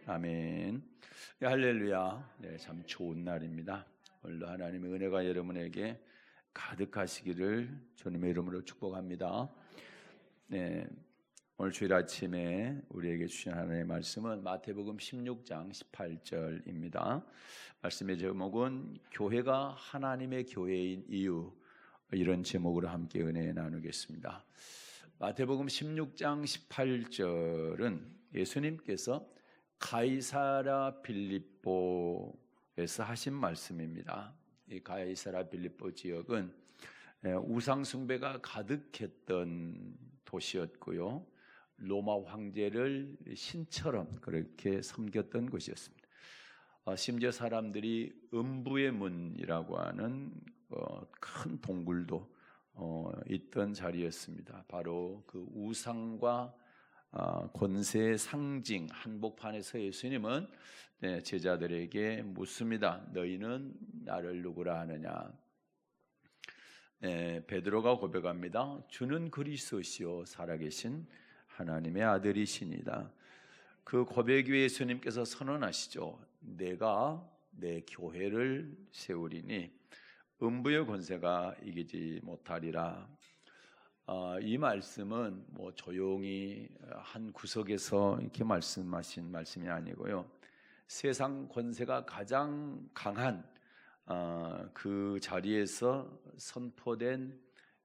아멘. 네, 할렐루야. 네, 참 좋은 날입니다. 오늘도 하나님의 은혜가 여러분에게 가득하시기를 주님의 이름으로 축복합니다. 네, 오늘 주일 아침에 우리에게 주신 하나님의 말씀은 마태복음 16장 18절입니다. 말씀의 제목은 교회가 하나님의 교회인 이유, 이런 제목으로 함께 은혜 나누겠습니다. 마태복음 16장 18절은 예수님께서 가이사랴 빌립보에서 하신 말씀입니다. 이 가이사랴 빌립보 지역은 우상 숭배가 가득했던 도시였고요, 로마 황제를 신처럼 그렇게 섬겼던 곳이었습니다. 심지어 사람들이 음부의 문이라고 하는 큰 동굴도 있던 자리였습니다. 바로 그 우상과 권세의 상징 한복판에서 예수님은 제자들에게 묻습니다. 너희는 나를 누구라 하느냐? 베드로가 고백합니다. 주는 그리스도시요 살아계신 하나님의 아들이시니다. 그 고백 위에 예수님께서 선언하시죠. 내가 내 교회를 세우리니 음부의 권세가 이기지 못하리라. 이 말씀은 조용히 한 구석에서 이렇게 말씀하신 말씀이 아니고요, 세상 권세가 가장 강한 그 자리에서 선포된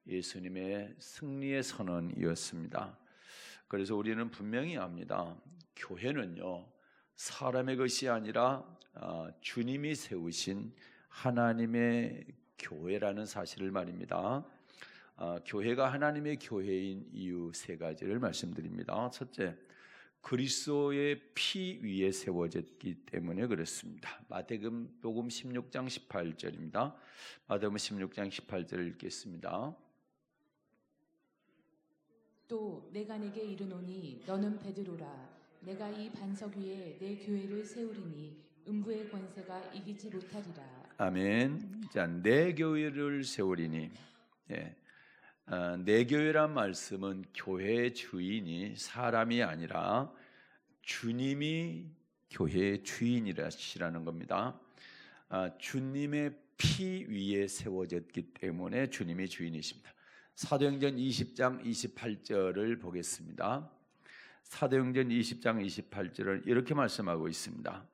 예수님의 승리의 선언이었습니다. 그래서 우리는 분명히 압니다. 교회는요, 사람의 것이 아니라 주님이 세우신 하나님의 교회라는 사실을 말입니다. 교회가 하나님의 교회인 이유 세 가지를 말씀드립니다. 첫째, 그리스도의 피 위에 세워졌기 때문에 그렇습니다. 마태복음 16장 18절입니다. 마태복음 16장 18절을 읽겠습니다. 또 내가 내게 이르노니 너는 베드로라. 내가 이 반석 위에 내 교회를 세우리니 음부의 권세가 이기지 못하리라. 아멘. 자, 내 교회를 세우리니. 내 교회란 말씀은 교회의 주인이 사람이 아니라 주님이 교회의 주인이라시라는 겁니다. 주님의 피 위에 세워졌기 때문에 주님이 주인이십니다. 사도행전 20장 28절을 보겠습니다. 사도행전 20장 28절을 이렇게 말씀하고 있습니다.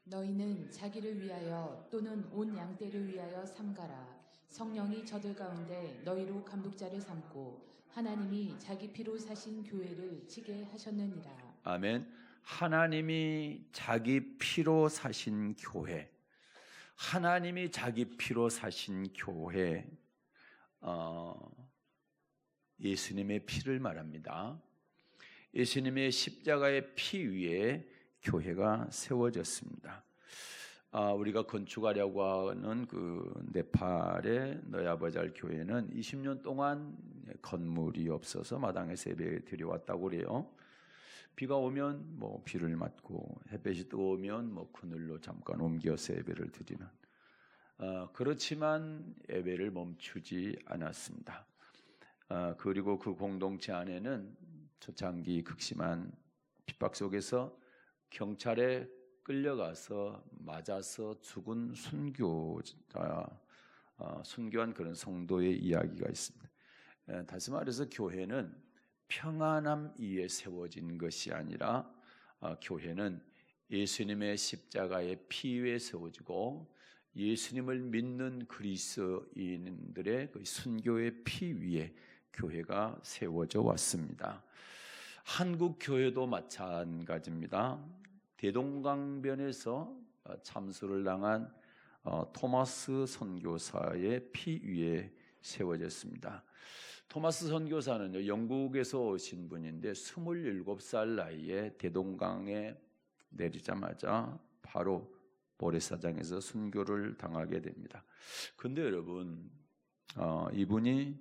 너희는 자기를 위하여 또는 온 양떼를 위하여 삼가라. 성령이 저들 가운데 너희로 감독자를 삼고 하나님이 자기 피로 사신 교회를 지게 하셨느니라. 아멘. 하나님이 자기 피로 사신 교회, 하나님이 자기 피로 사신 교회, 예수님의 피를 말합니다. 예수님의 십자가의 피 위에 교회가 세워졌습니다. 우리가 건축하려고 하는 그 네팔의 너야바잘 교회는 20년 동안 건물이 없어서 마당에서 예배 드려왔다고 그래요. 비가 오면 비를 맞고 햇볕이 뜨거우면 그늘로 잠깐 옮겨서 예배를 드리는, 그렇지만 예배를 멈추지 않았습니다. 그리고 그 공동체 안에는 초창기 극심한 핍박 속에서 경찰에 끌려가서 맞아서 죽은 순교한 그런 성도의 이야기가 있습니다. 다시 말해서 교회는 평안함 위에 세워진 것이 아니라 교회는 예수님의 십자가의 피 위에 세워지고 예수님을 믿는 그리스도인들의 그 순교의 피 위에 교회가 세워져 왔습니다. 한국 교회도 마찬가지입니다. 대동강변에서 참수를 당한 토마스 선교사의 피 위에 세워졌습니다. 토마스 선교사는 영국에서 오신 분인데 27살 나이에 대동강에 내리자마자 바로 모래사장에서 순교를 당하게 됩니다. 근데 여러분, 이분이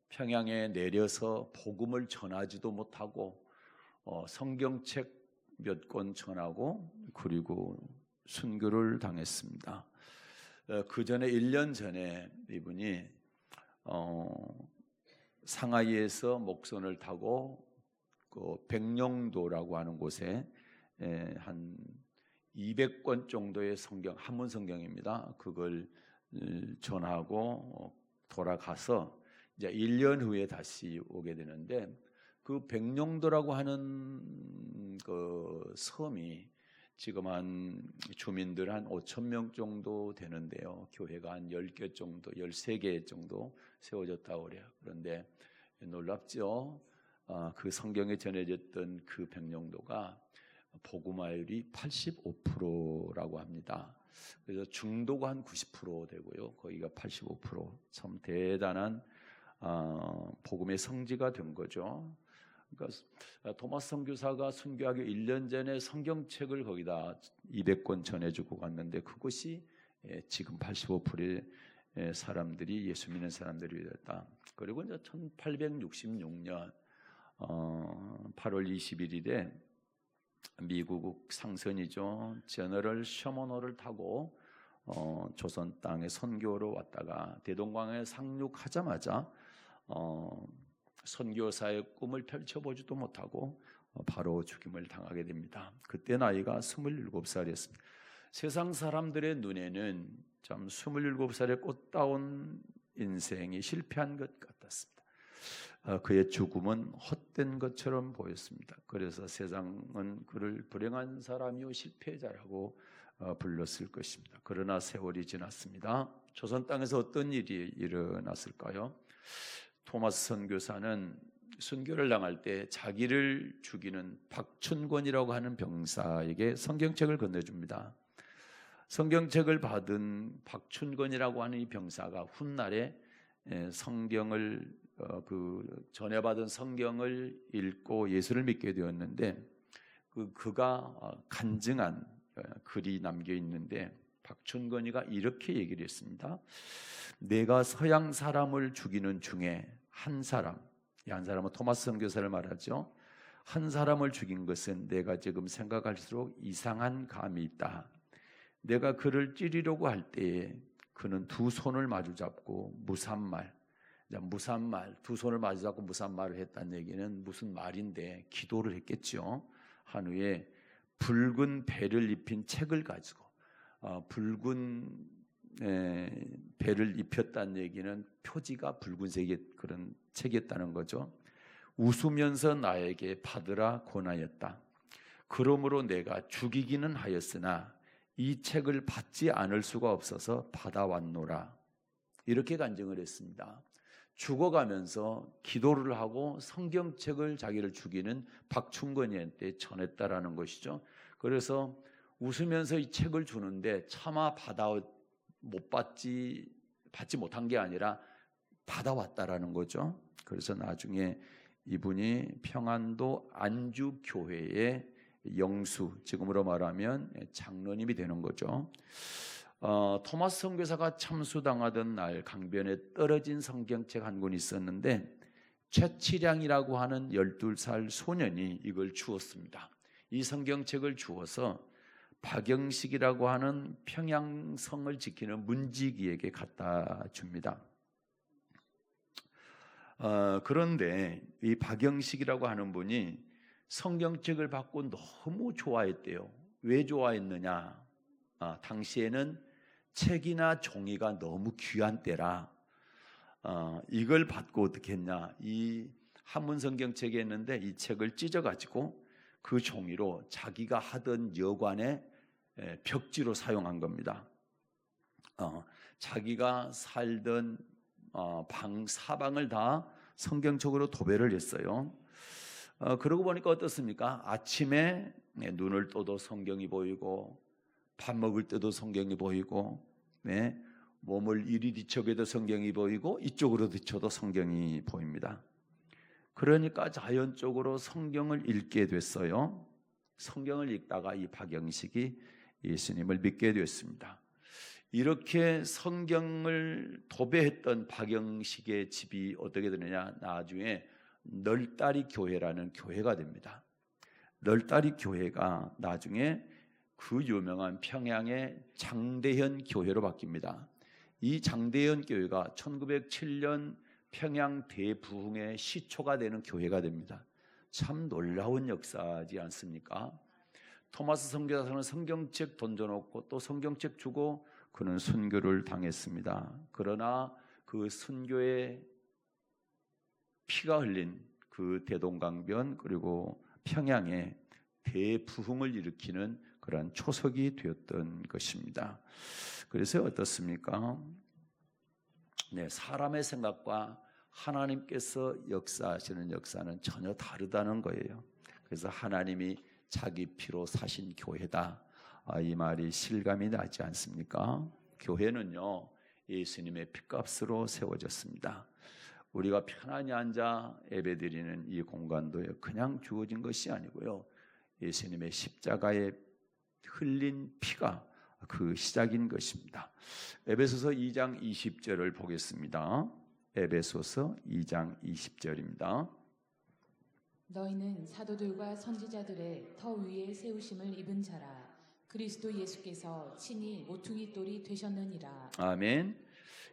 평양에 내려서 복음을 전하지도 못하고 성경책 몇 권 전하고 그리고 순교를 당했습니다. 그 전에 1년 전에 이분이 상하이에서 목선을 타고 그 백령도라고 하는 곳에 한 200권 정도의 성경, 한문 성경입니다. 그걸 전하고 돌아가서 이제 1년 후에 다시 오게 되는데, 그 백령도라고 하는 그 섬이 지금 한 주민들 한 5천 명 정도 되는데요. 교회가 한 10개 정도, 13개 정도 세워졌다고 그래요. 그런데 놀랍죠. 그 성경에 전해졌던 그 백령도가 복음화율이 85%라고 합니다. 그래서 중도가 한 90% 되고요. 거기가 85%. 참 대단한 복음의 성지가 된 거죠. 그러니까 토마스 선교사가 순교하기 1년 전에 성경책을 거기다 200권 전해주고 갔는데, 그것이 지금 85%의 사람들이 예수 믿는 사람들이 됐다. 그리고 이제 1866년 8월 21일에 미국 상선이죠, 제너럴 셔먼호를 타고 조선 땅에 선교로 왔다가 대동강에 상륙하자마자 선교사의 꿈을 펼쳐보지도 못하고 바로 죽임을 당하게 됩니다. 그때 나이가 27살이었습니다. 세상 사람들의 눈에는 참 27살의 꽃다운 인생이 실패한 것 같았습니다. 그의 죽음은 헛된 것처럼 보였습니다. 그래서 세상은 그를 불행한 사람이요 실패자라고 불렀을 것입니다. 그러나 세월이 지났습니다. 조선 땅에서 어떤 일이 일어났을까요? 토마스 선교사는 순교를 당할 때 자기를 죽이는 박춘권이라고 하는 병사에게 성경책을 건네줍니다. 성경책을 받은 박춘권이라고 하는 이 병사가 훗날에 성경을 전해받은 성경을 읽고 예수를 믿게 되었는데, 그가 간증한 글이 남겨 있는데, 박춘권이가 이렇게 얘기를 했습니다. 내가 서양 사람을 죽이는 중에 한 사람, 이 한 사람은 토마스 선교사를 말하죠. 한 사람을 죽인 것은 내가 지금 생각할수록 이상한 감이 있다. 내가 그를 찌르려고 할 때에 그는 두 손을 마주 잡고 무산말, 두 손을 마주 잡고 무산말을 했다는 얘기는 무슨 말인데 기도를 했겠죠. 한 후에 붉은 배를 입힌 책을 가지고 붉은 배를 입혔다는 얘기는 표지가 붉은색의 그런 책이었다는 거죠. 웃으면서 나에게 받으라 권하였다. 그러므로 내가 죽이기는 하였으나 이 책을 받지 않을 수가 없어서 받아왔노라. 이렇게 간증을 했습니다. 죽어가면서 기도를 하고 성경책을 자기를 죽이는 박춘권이한테 전했다라는 것이죠. 그래서 웃으면서 이 책을 주는데 차마 받지 못한 게 아니라 받아왔다라는 거죠. 그래서 나중에 이분이 평안도 안주교회의 영수, 지금으로 말하면 장로님이 되는 거죠. 토마스 선교사가 참수당하던 날 강변에 떨어진 성경책 한 권 있었는데, 최치량이라고 하는 12살 소년이 이걸 주었습니다. 이 성경책을 주어서 박영식이라고 하는 평양성을 지키는 문지기에게 갖다 줍니다. 그런데 이 박영식이라고 하는 분이 성경책을 받고 너무 좋아했대요. 왜 좋아했느냐? 당시에는 책이나 종이가 너무 귀한 때라 이걸 받고 어떻게 했냐? 이 한문 성경책이 있는데 이 책을 찢어가지고 그 종이로 자기가 하던 여관의 벽지로 사용한 겁니다. 자기가 살던 방 사방을 다 성경책으로 도배를 했어요. 그러고 보니까 어떻습니까? 아침에 눈을 떠도 성경이 보이고, 밥 먹을 때도 성경이 보이고, 몸을 이리 뒤척여도 성경이 보이고, 이쪽으로 뒤쳐도 성경이 보입니다. 그러니까 자연적으로 성경을 읽게 됐어요. 성경을 읽다가 이 박영식이 예수님을 믿게 됐습니다. 이렇게 성경을 도배했던 박영식의 집이 어떻게 되느냐? 나중에 널다리 교회라는 교회가 됩니다. 널다리 교회가 나중에 그 유명한 평양의 장대현 교회로 바뀝니다. 이 장대현 교회가 1907년 평양 대부흥의 시초가 되는 교회가 됩니다. 참 놀라운 역사지 않습니까? 토마스 선교사는 성경책 던져놓고 또 성경책 주고 그는 순교를 당했습니다. 그러나 그 순교의 피가 흘린 그 대동강변 그리고 평양에 대부흥을 일으키는 그런 초석이 되었던 것입니다. 그래서 어떻습니까? 네, 사람의 생각과 하나님께서 역사하시는 역사는 전혀 다르다는 거예요. 그래서 하나님이 자기 피로 사신 교회다. 이 말이 실감이 나지 않습니까? 교회는요, 예수님의 피값으로 세워졌습니다. 우리가 편안히 앉아 예배드리는 이 공간도 그냥 주어진 것이 아니고요, 예수님의 십자가에 흘린 피가 그 시작인 것입니다. 에베소서 2장 20절을 보겠습니다. 에베소서 2장 20절입니다. 너희는 사도들과 선지자들의 터 위에 세우심을 입은 자라. 그리스도 예수께서 친히 모퉁이 돌이 되셨느니라. 아멘.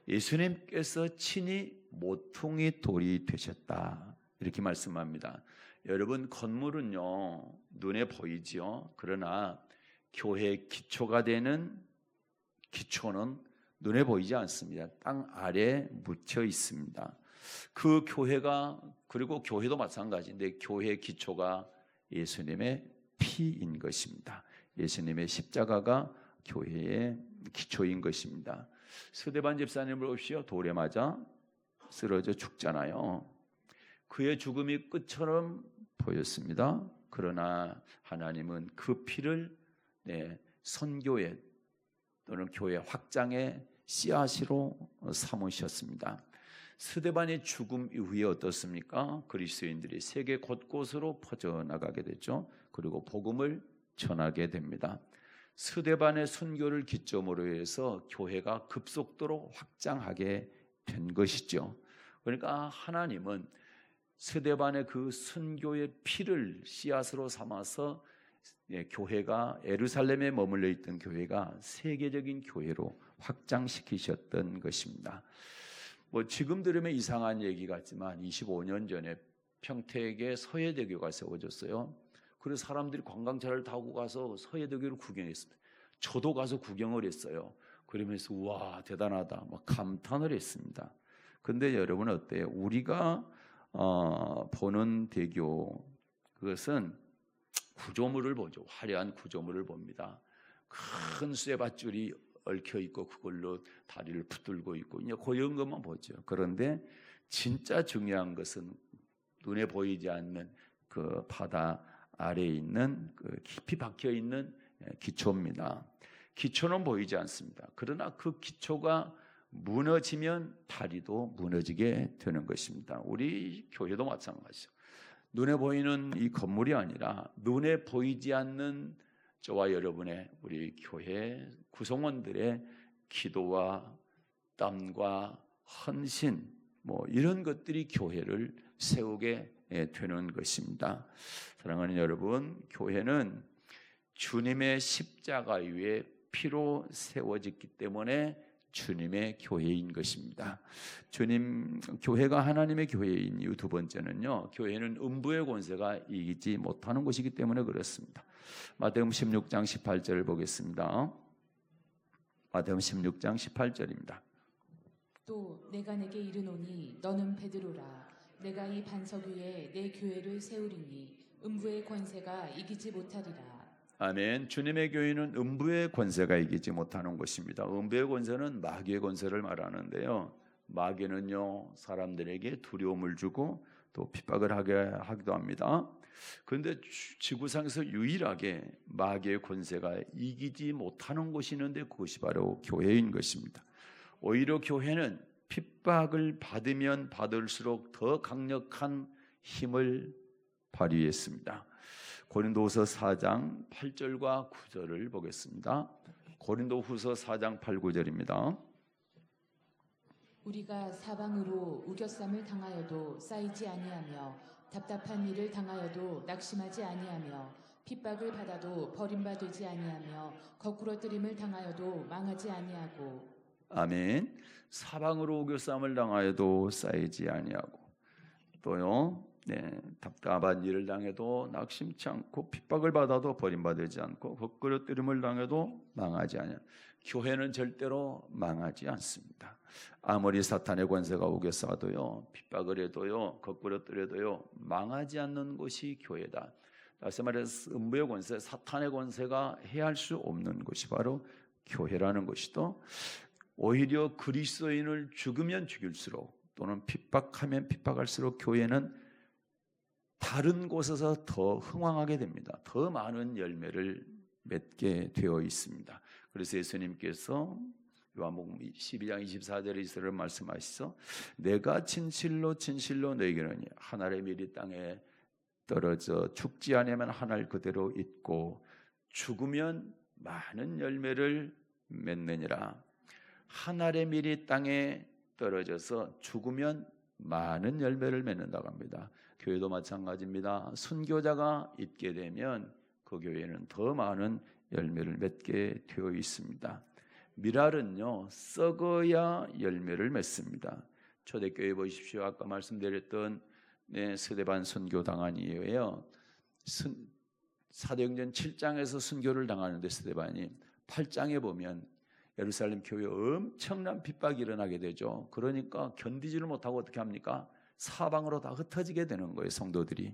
예수님께서 친히 모퉁이 돌이 되셨다. 이렇게 말씀합니다. 여러분, 건물은요 눈에 보이지요. 그러나 교회 기초가 되는 기초는 눈에 보이지 않습니다. 땅 아래에 묻혀 있습니다. 그 교회가, 그리고 교회도 마찬가지인데 교회의 기초가 예수님의 피인 것입니다. 예수님의 십자가가 교회의 기초인 것입니다. 스데반 집사님을 보십시오. 돌에 맞아 쓰러져 죽잖아요. 그의 죽음이 끝처럼 보였습니다. 그러나 하나님은 그 피를 선교회 또는 교회 확장의 씨앗으로 삼으셨습니다. 스데반의 죽음 이후에 어떻습니까? 그리스도인들이 세계 곳곳으로 퍼져나가게 됐죠. 그리고 복음을 전하게 됩니다. 스데반의 순교를 기점으로 해서 교회가 급속도로 확장하게 된 것이죠. 그러니까 하나님은 스데반의 그 순교의 피를 씨앗으로 삼아서 교회가 예루살렘에 머물러 있던 교회가 세계적인 교회로 확장시키셨던 것입니다. 지금 들으면 이상한 얘기 같지만 25년 전에 평택에 서예대교가 세워졌어요. 그래서 사람들이 관광차를 타고 가서 서예대교를 구경했습니다. 저도 가서 구경을 했어요. 그러면서 와 대단하다 막 감탄을 했습니다. 근데 여러분 어때요? 우리가 보는 대교, 그것은 구조물을 보죠. 화려한 구조물을 봅니다. 큰 쇠밧줄이 얽혀 있고 그걸로 다리를 붙들고 있고 그런 것만 보죠. 그런데 진짜 중요한 것은 눈에 보이지 않는 그 바다 아래에 있는 그 깊이 박혀 있는 기초입니다. 기초는 보이지 않습니다. 그러나 그 기초가 무너지면 다리도 무너지게 되는 것입니다. 우리 교회도 마찬가지죠. 눈에 보이는 이 건물이 아니라 눈에 보이지 않는 저와 여러분의 우리 교회 구성원들의 기도와 땀과 헌신 이런 것들이 교회를 세우게 되는 것입니다. 사랑하는 여러분, 교회는 주님의 십자가 위에 피로 세워졌기 때문에 주님의 교회인 것입니다. 교회가 하나님의 교회인 이유 두 번째는요, 교회는 음부의 권세가 이기지 못하는 것이기 때문에 그렇습니다. 마태복음 16장 18절을 보겠습니다. 마태복음 16장 18절입니다. 또 내가 내게 이르노니 너는 베드로라. 내가 이 반석 위에 내 교회를 세우리니 음부의 권세가 이기지 못하리라. 아멘. 주님의 교회는 음부의 권세가 이기지 못하는 것입니다. 음부의 권세는 마귀의 권세를 말하는데요, 마귀는요 사람들에게 두려움을 주고 또 핍박을 하기도 합니다. 그런데 지구상에서 유일하게 마귀의 권세가 이기지 못하는 곳이 있는데 그것이 바로 교회인 것입니다. 오히려 교회는 핍박을 받으면 받을수록 더 강력한 힘을 발휘했습니다. 고린도후서 4장 8절과 9절을 보겠습니다. 고린도후서 4장 8, 9절입니다. 우리가 사방으로 우겨쌈을 당하여도 쌓이지 아니하며 답답한 일을 당하여도 낙심하지 아니하며 핍박을 받아도 버림받지 아니하며 거꾸러뜨림을 당하여도 망하지 아니하고. 아멘. 사방으로 우겨쌈을 당하여도 쌓이지 아니하고, 또요 답답한 일을 당해도 낙심치 않고 핍박을 받아도 버림받지 않고 거꾸러뜨림을 당해도 망하지 않아요. 교회는 절대로 망하지 않습니다. 아무리 사탄의 권세가 오겠어도요, 핍박을 해도요, 거꾸러뜨려도요 망하지 않는 곳이 교회다. 다시 말해서 음부의 권세, 사탄의 권세가 해할 수 없는 곳이 바로 교회라는 것이죠. 오히려 그리스도인을 죽으면 죽일수록 또는 핍박하면 핍박할수록 교회는 다른 곳에서 더 흥왕하게 됩니다. 더 많은 열매를 맺게 되어 있습니다. 그래서 예수님께서 요한복음 12장 24절에 이스라엘 말씀하시죠. 내가 진실로 진실로 너희에게 이르노니 한 알의 밀이 땅에 떨어져 죽지 않으면 한 알 그대로 있고 죽으면 많은 열매를 맺느니라. 한 알의 밀이 땅에 떨어져서 죽으면 많은 열매를 맺는다고 합니다. 교회도 마찬가지입니다. 순교자가 있게 되면 그 교회는 더 많은 열매를 맺게 되어 있습니다. 밀알은요 썩어야 열매를 맺습니다. 초대교회 보십시오. 아까 말씀드렸던 스데반 순교 당한이에요. 사도행전 7장에서 순교를 당하는데 스데반이 8장에 보면 예루살렘 교회에 엄청난 핍박이 일어나게 되죠. 그러니까 견디지를 못하고 어떻게 합니까? 사방으로 다 흩어지게 되는 거예요. 성도들이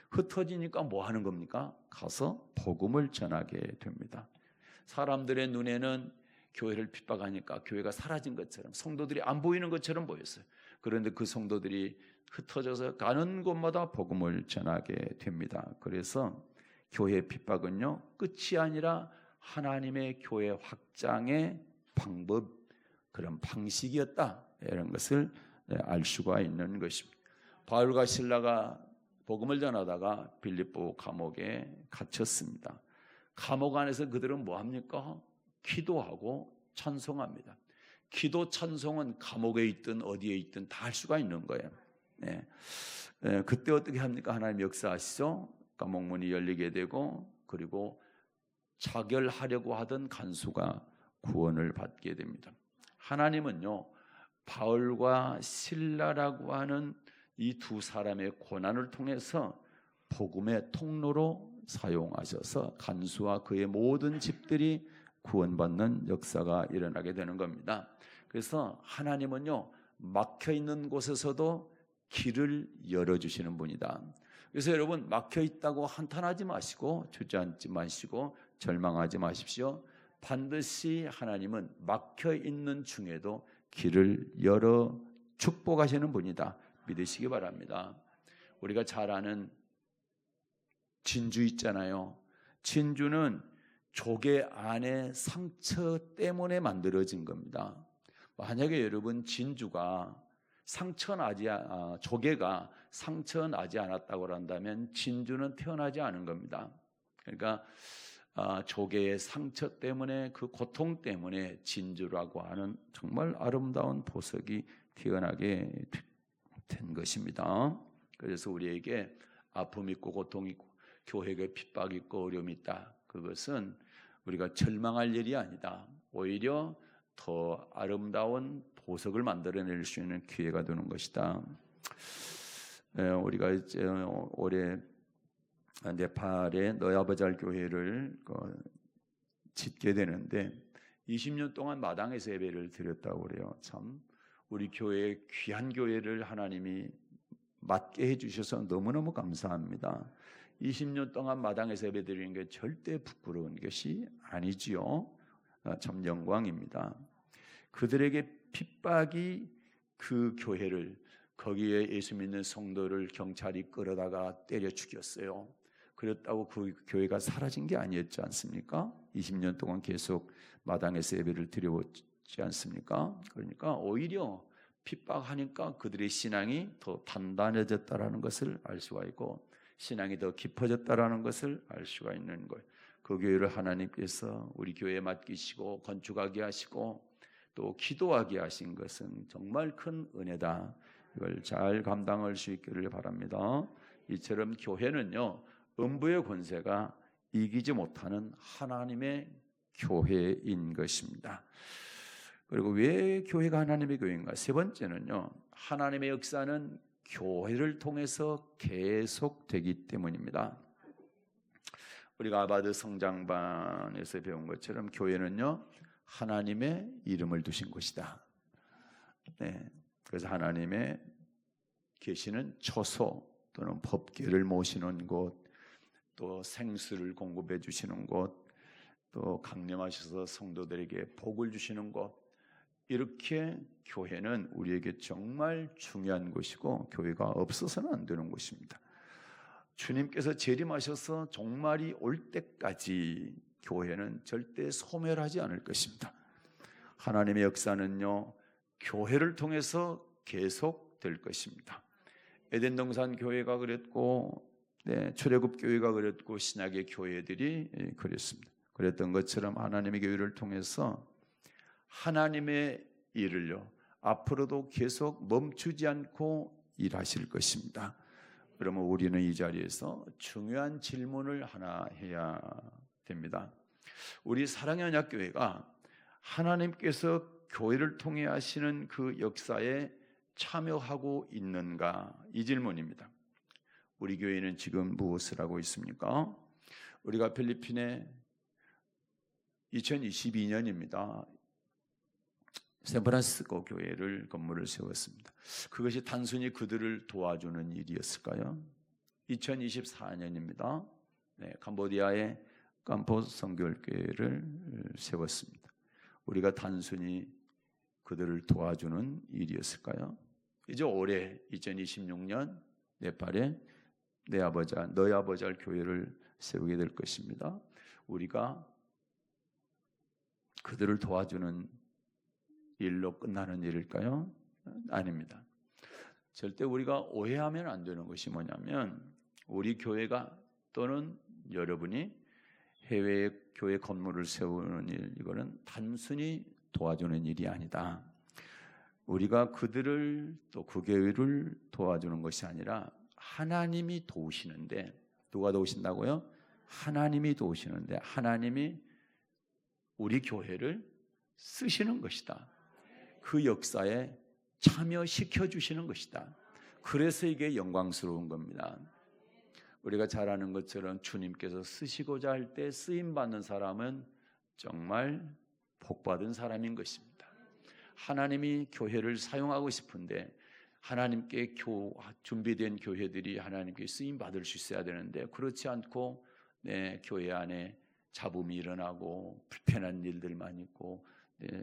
흩어지니까 뭐 하는 겁니까? 가서 복음을 전하게 됩니다. 사람들의 눈에는 교회를 핍박하니까 교회가 사라진 것처럼, 성도들이 안 보이는 것처럼 보였어요. 그런데 그 성도들이 흩어져서 가는 곳마다 복음을 전하게 됩니다. 그래서 교회의 핍박은요 끝이 아니라 하나님의 교회 확장의 방법, 그런 방식이었다, 이런 것을 알 수가 있는 것입니다. 바울과 실라가 복음을 전하다가 빌립보 감옥에 갇혔습니다. 감옥 안에서 그들은 뭐합니까? 기도하고 찬송합니다. 기도 찬송은 감옥에 있든 어디에 있든 다 할 수가 있는 거예요. 그때 어떻게 합니까? 하나님 역사하시죠. 감옥문이 열리게 되고, 그리고 자결하려고 하던 간수가 구원을 받게 됩니다. 하나님은요 바울과 실라라고 하는 이 두 사람의 고난을 통해서 복음의 통로로 사용하셔서 간수와 그의 모든 집들이 구원받는 역사가 일어나게 되는 겁니다. 그래서 하나님은요 막혀있는 곳에서도 길을 열어주시는 분이다. 그래서 여러분 막혀있다고 한탄하지 마시고 주저앉지 마시고 절망하지 마십시오. 반드시 하나님은 막혀있는 중에도 길을 열어 축복하시는 분이다. 믿으시기 바랍니다. 우리가 잘 아는 진주 있잖아요. 진주는 조개 안에 상처 때문에 만들어진 겁니다. 만약에 여러분 진주가 조개가 상처 나지 않았다고 한다면 진주는 태어나지 않은 겁니다. 그러니까 조개의 상처 때문에, 그 고통 때문에 진주라고 하는 정말 아름다운 보석이 태어나게 된 것입니다. 그래서 우리에게 아픔 있고 고통 있고 교회에 핍박 있고 어려움 있다, 그것은 우리가 절망할 일이 아니다. 오히려 더 아름다운 보석을 만들어낼 수 있는 기회가 되는 것이다. 우리가 이제 올해 네팔의 너야바잘 교회를 짓게 되는데 20년 동안 마당에서 예배를 드렸다고 그래요. 참 우리 교회의 귀한 교회를 하나님이 맡게 해주셔서 너무너무 감사합니다. 20년 동안 마당에서 예배 드리는 게 절대 부끄러운 것이 아니지요. 참 영광입니다. 그들에게 핍박이 그 교회를, 거기에 예수 믿는 성도를 경찰이 끌어다가 때려 죽였어요. 그랬다고 그 교회가 사라진 게 아니었지 않습니까? 20년 동안 계속 마당에서 예배를 드려왔지 않습니까? 그러니까 오히려 핍박하니까 그들의 신앙이 더 단단해졌다라는 것을 알 수가 있고, 신앙이 더 깊어졌다라는 것을 알 수가 있는 거예요. 그 교회를 하나님께서 우리 교회에 맡기시고 건축하게 하시고 또 기도하게 하신 것은 정말 큰 은혜다. 이걸 잘 감당할 수 있기를 바랍니다. 이처럼 교회는요 음부의 권세가 이기지 못하는 하나님의 교회인 것입니다. 그리고 왜 교회가 하나님의 교회인가? 세 번째는요, 하나님의 역사는 교회를 통해서 계속되기 때문입니다. 우리가 아바드 성장반에서 배운 것처럼 교회는요, 하나님의 이름을 두신 곳이다. 네, 그래서 하나님의 계시는 처소 또는 법궤를 모시는 곳, 또 생수를 공급해 주시는 곳, 또 강림하셔서 성도들에게 복을 주시는 곳, 이렇게 교회는 우리에게 정말 중요한 곳이고 교회가 없어서는 안 되는 곳입니다. 주님께서 재림하셔서 종말이 올 때까지 교회는 절대 소멸하지 않을 것입니다. 하나님의 역사는요, 교회를 통해서 계속될 것입니다. 에덴 동산 교회가 그랬고, 출애굽 교회가 그랬고, 신약의 교회들이 그랬습니다. 그랬던 것처럼 하나님의 교회를 통해서 하나님의 일을요, 앞으로도 계속 멈추지 않고 일하실 것입니다. 그러면 우리는 이 자리에서 중요한 질문을 하나 해야 됩니다. 우리 사랑의 언약교회가 하나님께서 교회를 통해 하시는 그 역사에 참여하고 있는가? 이 질문입니다. 우리 교회는 지금 무엇을 하고 있습니까? 우리가 필리핀에 2022년입니다. 샌프란시스코 교회를 건물을 세웠습니다. 그것이 단순히 그들을 도와주는 일이었을까요? 2024년입니다. 캄보디아의 캄포 선교교회를 세웠습니다. 우리가 단순히 그들을 도와주는 일이었을까요? 이제 올해 2026년 네팔에 너희 아버지알 교회를 세우게 될 것입니다. 우리가 그들을 도와주는 일로 끝나는 일일까요? 아닙니다. 절대 우리가 오해하면 안 되는 것이 뭐냐면 우리 교회가 또는 여러분이 해외에 교회 건물을 세우는 일, 이거는 단순히 도와주는 일이 아니다. 우리가 그들을 또 그 교회를 도와주는 것이 아니라 하나님이 도우시는데, 누가 도우신다고요? 하나님이 도우시는데 하나님이 우리 교회를 쓰시는 것이다. 그 역사에 참여시켜 주시는 것이다. 그래서 이게 영광스러운 겁니다. 우리가 잘 아는 것처럼 주님께서 쓰시고자 할 때 쓰임받는 사람은 정말 복받은 사람인 것입니다. 하나님이 교회를 사용하고 싶은데 하나님께 준비된 교회들이 하나님께 쓰임받을 수 있어야 되는데, 그렇지 않고 교회 안에 잡음이 일어나고 불편한 일들만 있고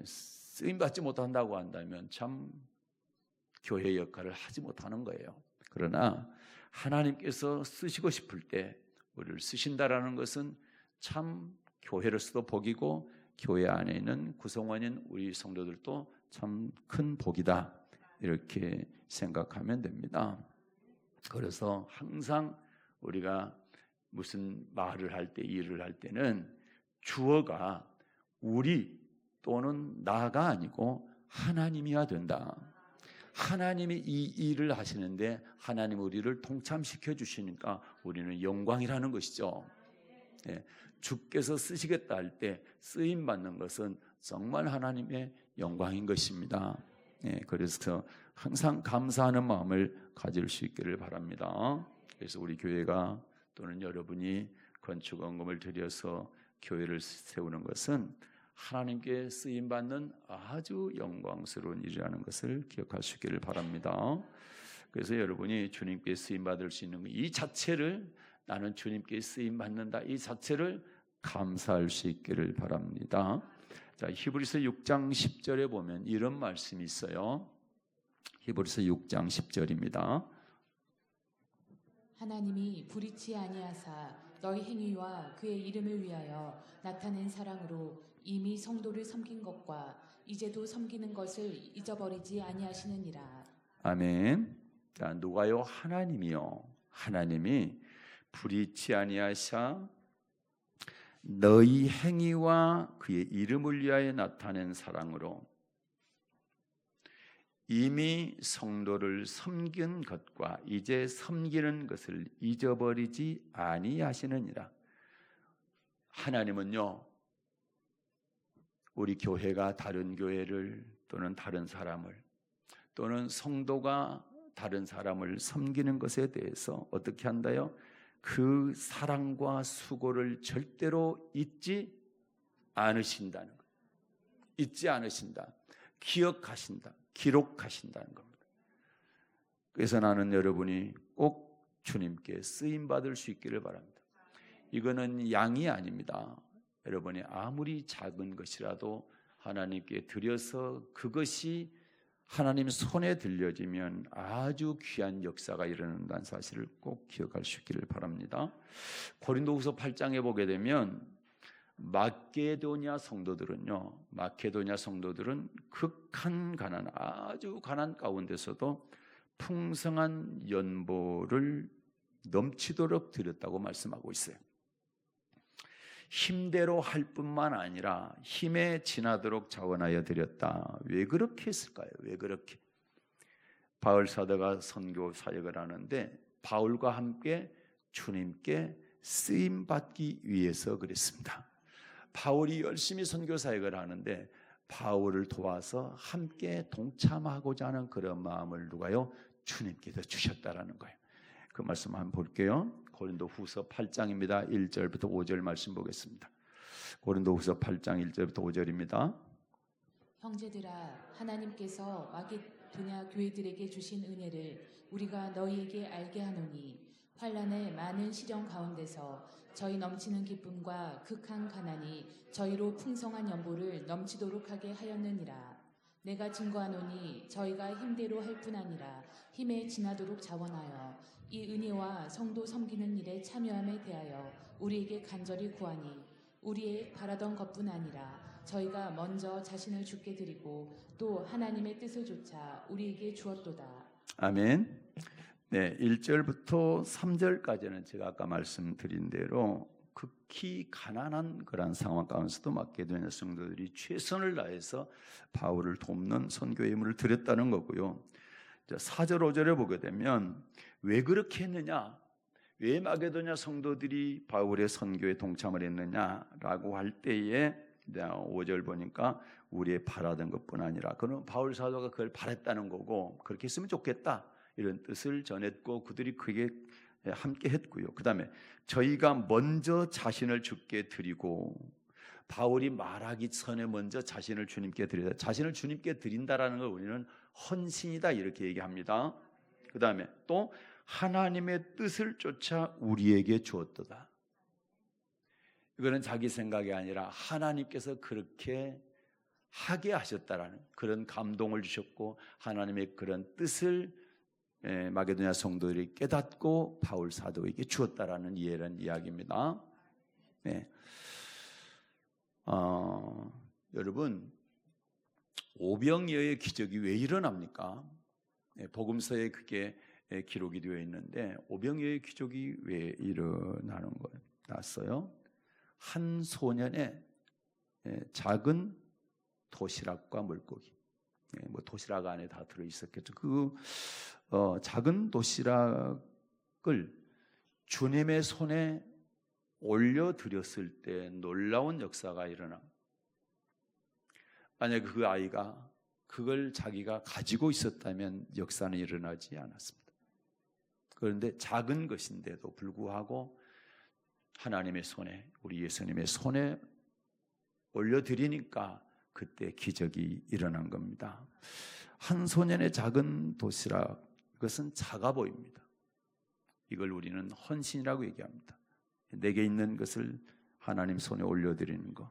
쓰임받지 못한다고 한다면 참 교회 역할을 하지 못하는 거예요. 그러나 하나님께서 쓰시고 싶을 때 우리를 쓰신다라는 것은 참 교회로서도 복이고 교회 안에 있는 구성원인 우리 성도들도 참 큰 복이다, 이렇게 생각하면 됩니다. 그래서 항상 우리가 무슨 말을 할 때, 일을 할 때는 주어가 우리 또는 나가 아니고 하나님이어야 된다. 하나님이 이 일을 하시는데 하나님 우리를 동참시켜 주시니까 우리는 영광이라는 것이죠. 주께서 쓰시겠다 할 때 쓰임 받는 것은 정말 하나님의 영광인 것입니다. 그래서 항상 감사하는 마음을 가질 수 있기를 바랍니다. 그래서 우리 교회가 또는 여러분이 건축 헌금을 드려서 교회를 세우는 것은 하나님께 쓰임 받는 아주 영광스러운 일이라는 것을 기억할 수 있기를 바랍니다. 그래서 여러분이 주님께 쓰임 받을 수 있는 이 자체를, 나는 주님께 쓰임 받는다, 이 자체를 감사할 수 있기를 바랍니다. 자, 히브리서 6장 10절에 보면 이런 말씀이 있어요. 히브리서 6장 10절입니다. 하나님이 불의치 아니하사 너희 행위와 그의 이름을 위하여 나타낸 사랑으로 이미 성도를 섬긴 것과 이제도 섬기는 것을 잊어버리지 아니하시느니라. 아멘. 자, 누가요? 하나님이요. 하나님이 불의치 아니하사 너희 행위와 그의 이름을 위하여 나타낸 사랑으로 이미 성도를 섬긴 것과 이제 섬기는 것을 잊어버리지 아니하시느니라. 하나님은요, 우리 교회가 다른 교회를 또는 다른 사람을 또는 성도가 다른 사람을 섬기는 것에 대해서 어떻게 한다요? 그 사랑과 수고를 절대로 잊지 않으신다는 거예요. 잊지 않으신다. 기억하신다. 기록하신다는 겁니다. 그래서 나는 여러분이 꼭 주님께 쓰임받을 수 있기를 바랍니다. 이거는 양이 아닙니다. 여러분이 아무리 작은 것이라도 하나님께 드려서 그것이 하나님 손에 들려지면 아주 귀한 역사가 일어난다는 사실을 꼭 기억할 수 있기를 바랍니다. 고린도후서 8장에 보게 되면 마케도냐 성도들은 극한 가난, 아주 가난 가운데서도 풍성한 연보를 넘치도록 드렸다고 말씀하고 있어요. 힘대로 할 뿐만 아니라 힘에 지나도록 자원하여 드렸다. 왜 그렇게 했을까요? 왜 그렇게? 바울 사도가 선교 사역을 하는데 바울과 함께 주님께 쓰임 받기 위해서 그랬습니다. 바울이 열심히 선교 사역을 하는데 바울을 도와서 함께 동참하고자 하는 그런 마음을 누가요? 주님께서 주셨다라는 거예요. 그 말씀 한번 볼게요. 고린도후서 8장입니다. 1절부터 5절 말씀 보겠습니다. 고린도후서 8장 1절부터 5절입니다. 형제들아, 하나님께서 마게도냐 교회들에게 주신 은혜를 우리가 너희에게 알게 하노니 환난의 많은 시련 가운데서 저희 넘치는 기쁨과 극한 가난이 저희로 풍성한 연보를 넘치도록 하게 하였느니라. 내가 증거하노니 저희가 힘대로 할 뿐 아니라 힘에 지나도록 자원하여 이 은혜와 성도 섬기는 일에 참여함에 대하여 우리에게 간절히 구하니 우리의 바라던 것뿐 아니라 저희가 먼저 자신을 주께 드리고 또 하나님의 뜻을 조차 우리에게 주었도다. 아멘. 네, 1절부터 3절까지는 제가 아까 말씀드린 대로 극히 가난한 그런 상황 가운데서도 마게도냐 성도들이 최선을 다해서 바울을 돕는 선교의 힘을 드렸다는 거고요. 4절 5절에 보게 되면 왜 그렇게 했느냐, 왜 마게도냐 성도들이 바울의 선교에 동참을 했느냐라고 할 때에 5절 보니까 우리의 바라던 것뿐 아니라, 그는 바울 사도가 그걸 바랬다는 거고 그렇게 했으면 좋겠다 이런 뜻을 전했고 그들이 그게 함께 했고요. 그 다음에 저희가 먼저 자신을 주께 드리고, 바울이 말하기 전에 먼저 자신을 주님께 드리다. 자신을 주님께 드린다라는 걸 우리는 헌신이다 이렇게 얘기합니다. 그 다음에 또 하나님의 뜻을 쫓아 우리에게 주었도다. 이거는 자기 생각이 아니라 하나님께서 그렇게 하게 하셨다라는 그런 감동을 주셨고 하나님의 그런 뜻을 마게도냐 성도들이 깨닫고 바울 사도에게 주었다라는 이해란 이야기입니다. 네. 여러분, 오병이어의 기적이 왜 일어납니까? 복음서에 그게 기록이 되어 있는데 오병이어의 기적이 왜 일어나는 거였어요? 한 소년의 작은 도시락과 물고기, 뭐 도시락 안에 다 들어 있었겠죠. 그 작은 도시락을 주님의 손에 올려드렸을 때 놀라운 역사가 일어나. 만약 그 아이가 그걸 자기가 가지고 있었다면 역사는 일어나지 않았습니다. 그런데 작은 것인데도 불구하고 하나님의 손에, 우리 예수님의 손에 올려드리니까 그때 기적이 일어난 겁니다. 한 소년의 작은 도시락, 이것은 작아 보입니다. 이걸 우리는 헌신이라고 얘기합니다. 내게 있는 것을 하나님 손에 올려드리는 것,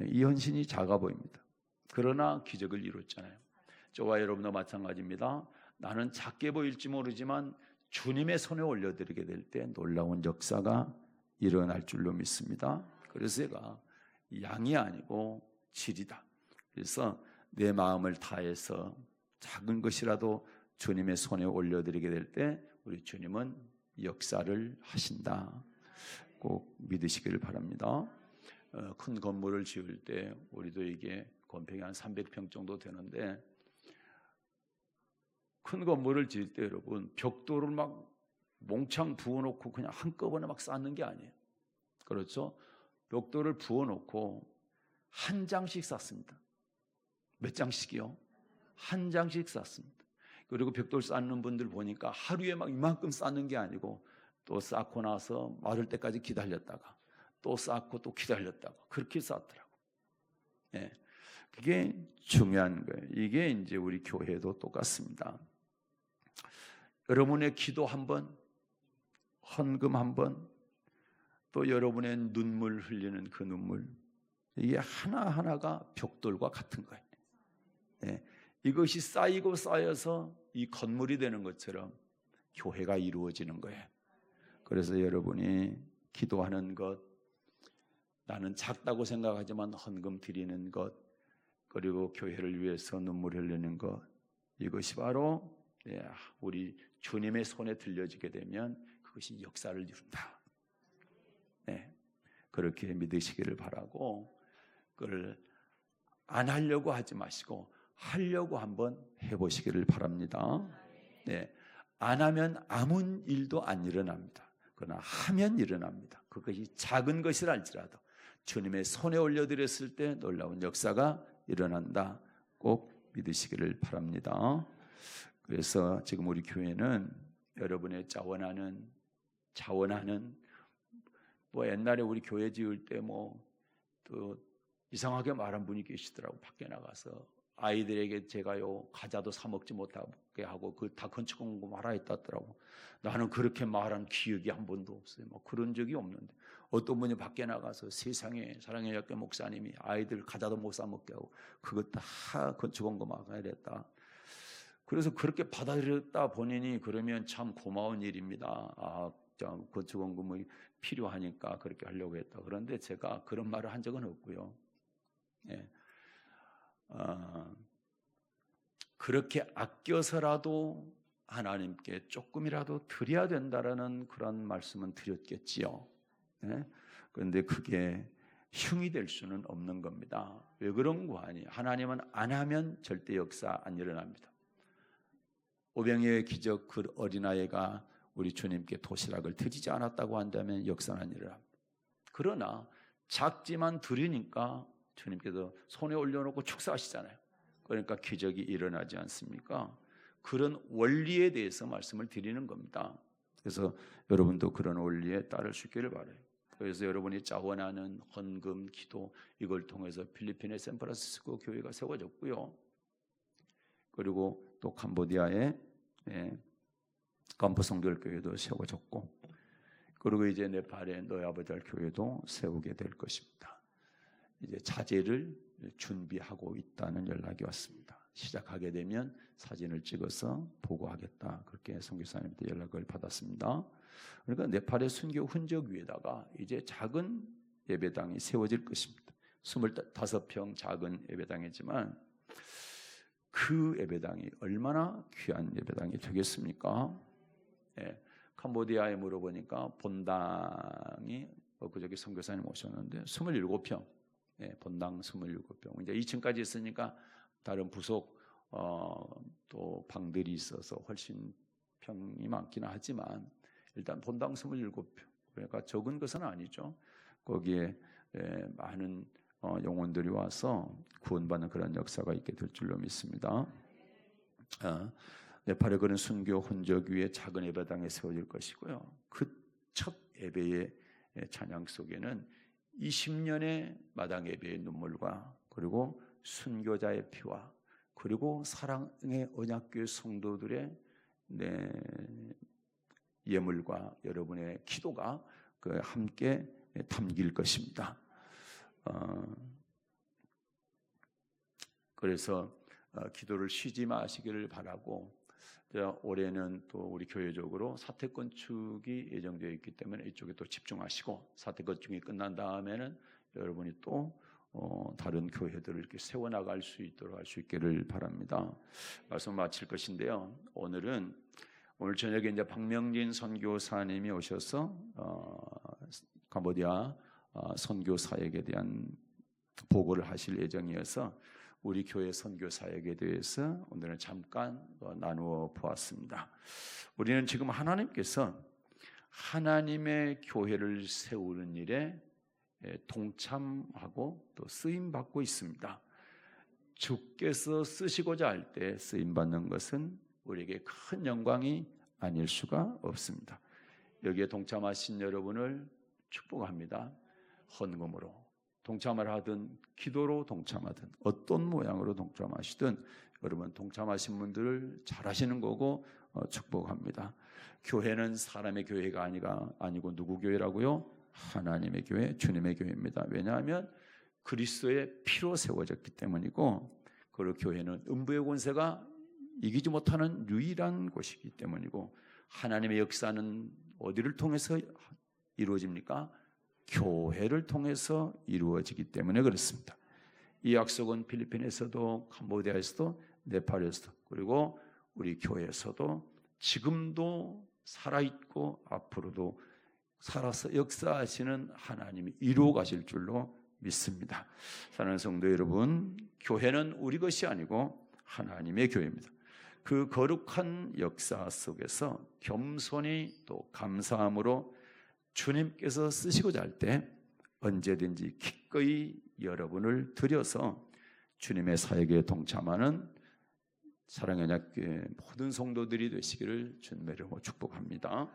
이 헌신이 작아 보입니다. 그러나 기적을 이뤘잖아요. 저와 여러분도 마찬가지입니다. 나는 작게 보일지 모르지만 주님의 손에 올려드리게 될 때 놀라운 역사가 일어날 줄로 믿습니다. 그래서 제가 양이 아니고 질이다. 그래서 내 마음을 다해서 작은 것이라도 주님의 손에 올려드리게 될 때 우리 주님은 역사를 하신다. 꼭 믿으시기를 바랍니다. 큰 건물을 지을 때 우리도 이게 건평이 한 300평 정도 되는데, 큰 건물을 지을 때 여러분 벽돌을 막 몽창 부어놓고 그냥 한꺼번에 막 쌓는 게 아니에요. 그렇죠? 벽돌을 부어놓고 한 장씩 쌓습니다. 몇 장씩이요? 한 장씩 쌓습니다. 그리고 벽돌 쌓는 분들 보니까 하루에 막 이만큼 쌓는 게 아니고 또 쌓고 나서 마를 때까지 기다렸다가 또 쌓고 또 기다렸다가 그렇게 쌓더라고. 예, 그게 중요한 거예요. 이게 이제 우리 교회도 똑같습니다. 여러분의 기도 한 번, 헌금 한 번, 또 여러분의 눈물 흘리는 그 눈물, 이게 하나하나가 벽돌과 같은 거예요. 예, 이것이 쌓이고 쌓여서 이 건물이 되는 것처럼 교회가 이루어지는 거예요. 그래서 여러분이 기도하는 것, 나는 작다고 생각하지만 헌금 드리는 것, 그리고 교회를 위해서 눈물 흘리는 것, 이것이 바로 우리 주님의 손에 들려지게 되면 그것이 역사를 이룬다. 네, 그렇게 믿으시기를 바라고, 그걸 안 하려고 하지 마시고 하려고 한번 해보시기를 바랍니다. 네, 안 하면 아무 일도 안 일어납니다. 그러나 하면 일어납니다. 그것이 작은 것이랄지라도 주님의 손에 올려드렸을 때 놀라운 역사가 일어난다. 꼭 믿으시기를 바랍니다. 그래서 지금 우리 교회는 여러분의 자원하는 뭐 옛날에 우리 교회 지을 때 뭐 또 이상하게 말한 분이 계시더라고. 밖에 나가서 아이들에게 제가요 과자도 사 먹지 못하게 하고 그 다 건축 공부 말아 했다더라고. 나는 그렇게 말한 기억이 한 번도 없어요. 뭐 그런 적이 없는데 어떤 분이 밖에 나가서 세상에 사랑의 약교 목사님이 아이들 과자도 못 사 먹게 하고 그거 다 건축 공부 말아 했다. 그래서 그렇게 받아들였다 본인이 그러면 참 고마운 일입니다. 건축 공금이 필요하니까 그렇게 하려고 했다. 그런데 제가 그런 말을 한 적은 없고요. 예. 그렇게 아껴서라도 하나님께 조금이라도 드려야 된다라는 그런 말씀은 드렸겠지요. 예? 그런데 그게 흉이 될 수는 없는 겁니다. 왜 그런 거 아니에요? 하나님은 안 하면 절대 역사 안 일어납니다. 오병이어의 기적, 그 어린아이가 우리 주님께 도시락을 드리지 않았다고 한다면 역사는 안 일어납니다. 그러나 작지만 드리니까 주님께서 손에 올려놓고 축사하시잖아요. 그러니까 기적이 일어나지 않습니까? 그런 원리에 대해서 말씀을 드리는 겁니다. 그래서 여러분도 그런 원리에 따를 수 있기를 바라요. 그래서 여러분이 자원하는 헌금, 기도 이걸 통해서 필리핀의 샌프란시스코 교회가 세워졌고요. 그리고 또 캄보디아의 간포성결교회도 세워졌고, 그리고 이제 네팔의 노야바잘 교회도 세우게 될 것입니다. 이제 자재를 준비하고 있다는 연락이 왔습니다. 시작하게 되면 사진을 찍어서 보고하겠다. 그렇게 선교사님한테 연락을 받았습니다. 그러니까 네팔의 순교 흔적 위에다가 이제 작은 예배당이 세워질 것입니다. 25평 작은 예배당이지만 그 예배당이 얼마나 귀한 예배당이 되겠습니까? 예, 캄보디아에 물어보니까 본당이 그저께 선교사님 오셨는데 27평, 본당 27평. 이제 2층까지 있으니까 다른 부속 또 방들이 있어서 훨씬 평이 많기는 하지만 일단 본당 27평. 그러니까 적은 것은 아니죠. 거기에 많은 영혼들이 와서 구원받는 그런 역사가 있게 될 줄로 믿습니다. 네팔의 그런 순교 흔적 위에 작은 예배당에 세워질 것이고요. 그 첫 예배의 찬양 속에는 20년의 마당 예배의 눈물과 그리고 순교자의 피와 그리고 사랑의 언약교회 성도들의 예물과 여러분의 기도가 함께 담길 것입니다. 그래서 기도를 쉬지 마시기를 바라고, 올해는 또 우리 교회적으로 사택 건축이 예정되어 있기 때문에 이쪽에 또 집중하시고, 사택 건축이 끝난 다음에는 여러분이 또 다른 교회들을 이렇게 세워나갈 수 있도록 할 수 있기를 바랍니다. 말씀 마칠 것인데요. 오늘 저녁에 이제 박명진 선교사님이 오셔서 캄보디아 선교 사역에 대한 보고를 하실 예정이어서 우리 교회 선교 사역에 대해서 오늘은 잠깐 나누어 보았습니다. 우리는 지금 하나님께서 하나님의 교회를 세우는 일에 동참하고 또 쓰임 받고 있습니다. 주께서 쓰시고자 할 때 쓰임 받는 것은 우리에게 큰 영광이 아닐 수가 없습니다. 여기에 동참하신 여러분을 축복합니다. 헌금으로 동참을 하든 기도로 동참하든 어떤 모양으로 동참하시든 여러분 동참하신 분들을 잘하시는 거고 축복합니다. 교회는 사람의 교회가 아니고 누구 교회라고요? 하나님의 교회, 주님의 교회입니다. 왜냐하면 그리스도의 피로 세워졌기 때문이고, 그리고 교회는 음부의 권세가 이기지 못하는 유일한 곳이기 때문이고, 하나님의 역사는 어디를 통해서 이루어집니까? 교회를 통해서 이루어지기 때문에 그렇습니다. 이 약속은 필리핀에서도 캄보디아에서도 네팔에서도 그리고 우리 교회에서도 지금도 살아있고 앞으로도 살아서 역사하시는 하나님이 이루어 가실 줄로 믿습니다. 사랑하는 성도 여러분, 교회는 우리 것이 아니고 하나님의 교회입니다. 그 거룩한 역사 속에서 겸손히 또 감사함으로 주님께서 쓰시고자 할 때 언제든지 기꺼이 여러분을 들여서 주님의 사역에 동참하는 사랑의 언약교회 모든 성도들이 되시기를 주님의 이름으로 축복합니다.